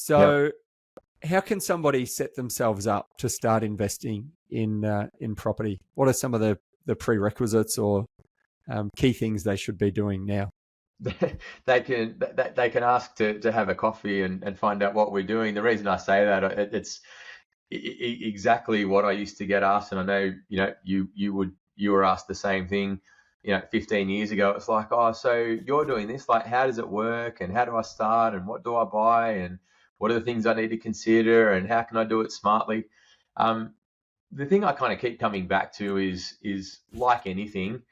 Yep. So how can somebody set themselves up to start investing in property? What are some of the prerequisites or key things they should be doing now? They can ask to have a coffee and find out what we're doing. The reason I say that, it's exactly what I used to get asked, and I know you were asked the same thing 15 years ago. It's like, oh, so you're doing this, like, how does it work, and how do I start, and what do I buy, and what are the things I need to consider, and how can I do it smartly? The thing I kind of keep coming back to is like anything,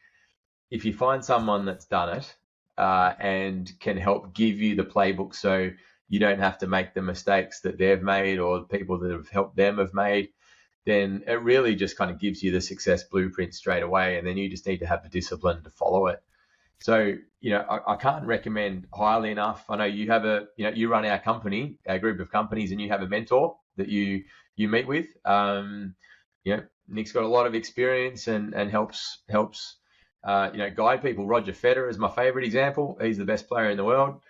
if you find someone that's done it and can help give you the playbook so you don't have to make the mistakes that they've made or the people that have helped them have made, then it really just kind of gives you the success blueprint straight away. And then you just need to have the discipline to follow it. So, I can't recommend highly enough. I know you have you run our company, a group of companies, and you have a mentor that you meet with. Nick's got a lot of experience and helps guide people. Roger Federer is my favorite example. He's the best player in the world.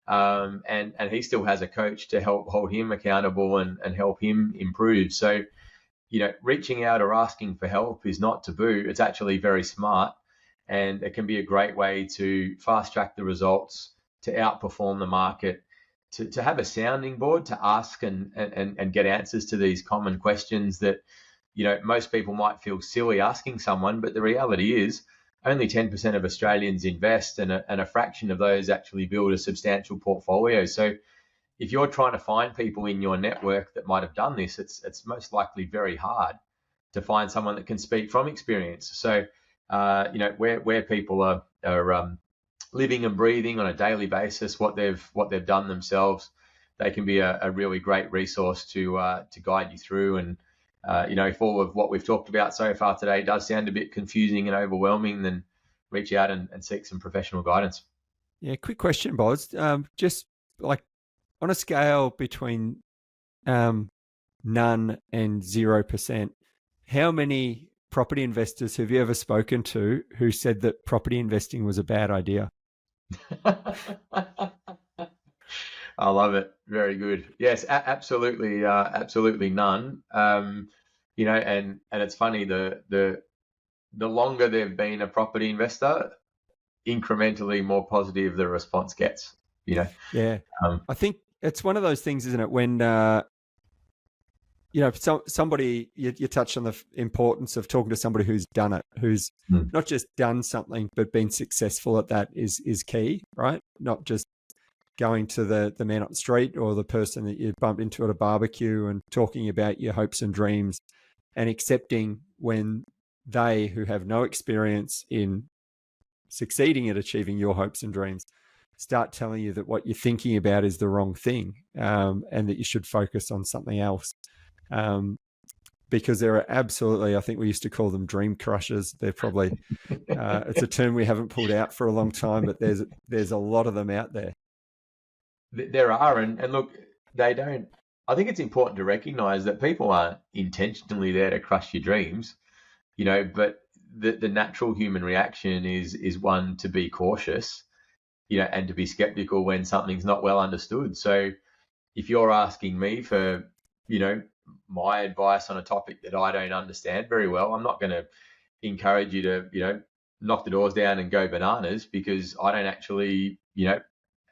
And he still has a coach to help hold him accountable and help him improve. So, reaching out or asking for help is not taboo. It's actually very smart, and it can be a great way to fast track the results, to outperform the market, to have a sounding board to ask and get answers to these common questions that, most people might feel silly asking someone, but the reality is only 10% of Australians invest, and a fraction of those actually build a substantial portfolio. So if you're trying to find people in your network that might have done this, it's most likely very hard to find someone that can speak from experience. So, where people are living and breathing on a daily basis, what they've done themselves, they can be a really great resource to guide you through. And if all of what we've talked about so far today does sound a bit confusing and overwhelming, then reach out and seek some professional guidance. Yeah, quick question, Boz. Just like on a scale between none and 0%, how many property investors have you ever spoken to who said that property investing was a bad idea? I love it. Very good. Yes, absolutely, absolutely none. And it's funny, the longer they've been a property investor, incrementally more positive the response gets. Yeah, I think it's one of those things, isn't it? When somebody you touched on the importance of talking to somebody who's done it, who's not just done something but been successful at that is key, right? Not just going to the man up the street or the person that you bumped into at a barbecue and talking about your hopes and dreams, and accepting when they, who have no experience in succeeding at achieving your hopes and dreams, start telling you that what you're thinking about is the wrong thing, and that you should focus on something else. Because there are absolutely, I think we used to call them dream crushers. They're probably, it's a term we haven't pulled out for a long time, but there's a lot of them out there. There are, and look, they don't. I think it's important to recognise that people aren't intentionally there to crush your dreams, but the natural human reaction is one to be cautious, and to be skeptical when something's not well understood. So if you're asking me for, my advice on a topic that I don't understand very well, I'm not going to encourage you to, knock the doors down and go bananas, because I don't actually,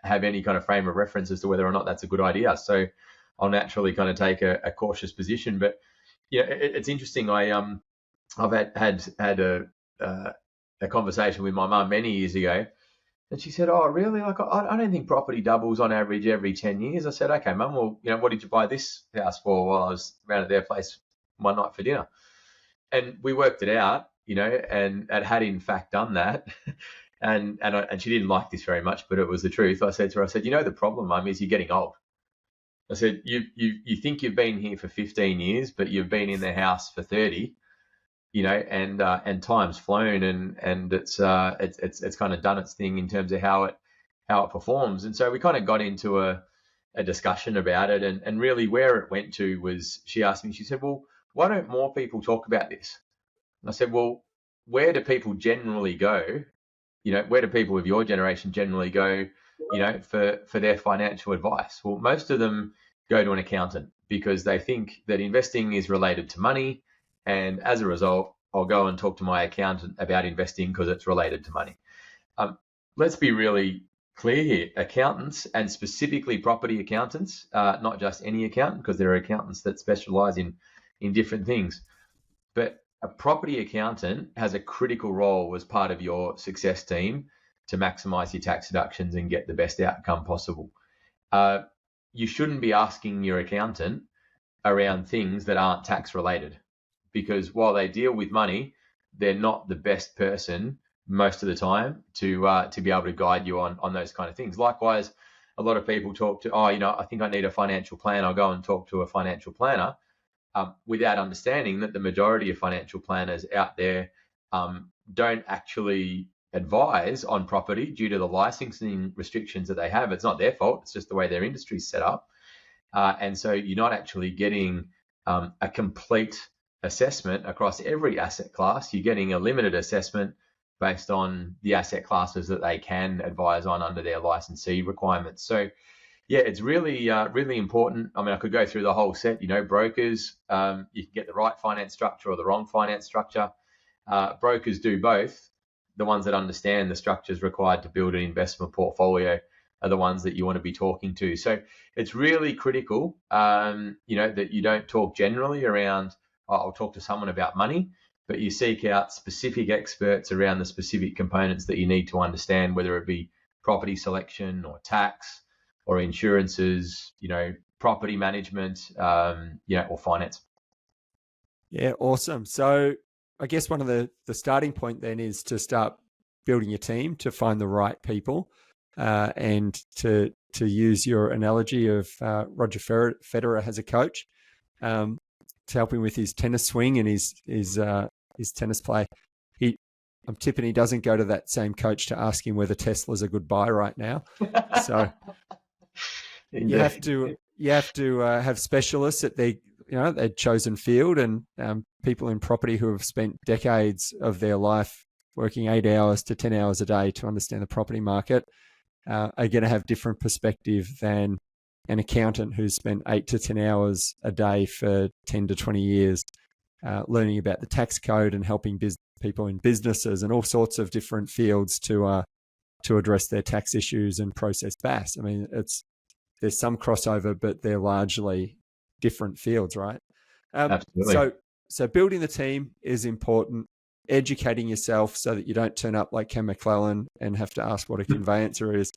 have any kind of frame of reference as to whether or not that's a good idea. So I'll naturally kind of take a cautious position. But it's interesting. I've had a conversation with my mum many years ago, and she said, "Oh, really? Like, I don't think property doubles on average every 10 years." I said, "Okay, Mum. Well, what did you buy this house for?" While I was around at their place one night for dinner, and we worked it out, and it had in fact done that. And she didn't like this very much, but it was the truth. I said to her, the problem, Mum, is you're getting old. I said, you think you've been here for 15 years, but you've been in the house for 30, and time's flown, and it's kind of done its thing in terms of how it performs. And so we kind of got into a discussion about it, and really where it went to was, she asked me, she said, "Well, why don't more people talk about this?" And I said, "Well, where do people generally go? Where do people of your generation generally go, for their financial advice?" Well, most of them go to an accountant because they think that investing is related to money. And as a result, I'll go and talk to my accountant about investing because it's related to money. Let's be really clear here. Accountants, and specifically property accountants, not just any accountant, because there are accountants that specialize in different things. But a property accountant has a critical role as part of your success team to maximize your tax deductions and get the best outcome possible. You shouldn't be asking your accountant around things that aren't tax related, because while they deal with money, they're not the best person most of the time to be able to guide you on those kind of things. Likewise, a lot of people talk to, I think I need a financial plan. I'll go and talk to a financial planner, without understanding that the majority of financial planners out there don't actually advise on property due to the licensing restrictions that they have. It's not their fault. It's just the way their industry is set up. And so you're not actually getting a complete assessment across every asset class. You're getting a limited assessment based on the asset classes that they can advise on under their licensee requirements. So yeah, it's really, really important. I mean, I could go through the whole set, brokers, you can get the right finance structure or the wrong finance structure. Brokers do both. The ones that understand the structures required to build an investment portfolio are the ones that you want to be talking to. So it's really critical, that you don't talk generally around, I'll talk to someone about money, but you seek out specific experts around the specific components that you need to understand, whether it be property selection or tax or insurances, property management, or finance. Yeah, awesome. So I guess one of the starting point then is to start building your team to find the right people, and to use your analogy of Roger Federer as a coach, to help him with his tennis swing and his tennis play. I'm tipping he doesn't go to that same coach to ask him whether Tesla's a good buy right now. So you have to have specialists at their chosen field, and people in property who have spent decades of their life working 8 hours to 10 hours a day to understand the property market are going to have different perspective than an accountant who's spent 8 to 10 hours a day for 10 to 20 years learning about the tax code and helping people in businesses and all sorts of different fields to address their tax issues and process BAS. I mean, there's some crossover, but they're largely different fields, right? Absolutely. So building the team is important. Educating yourself so that you don't turn up like Ken McClellan and have to ask what a conveyancer is.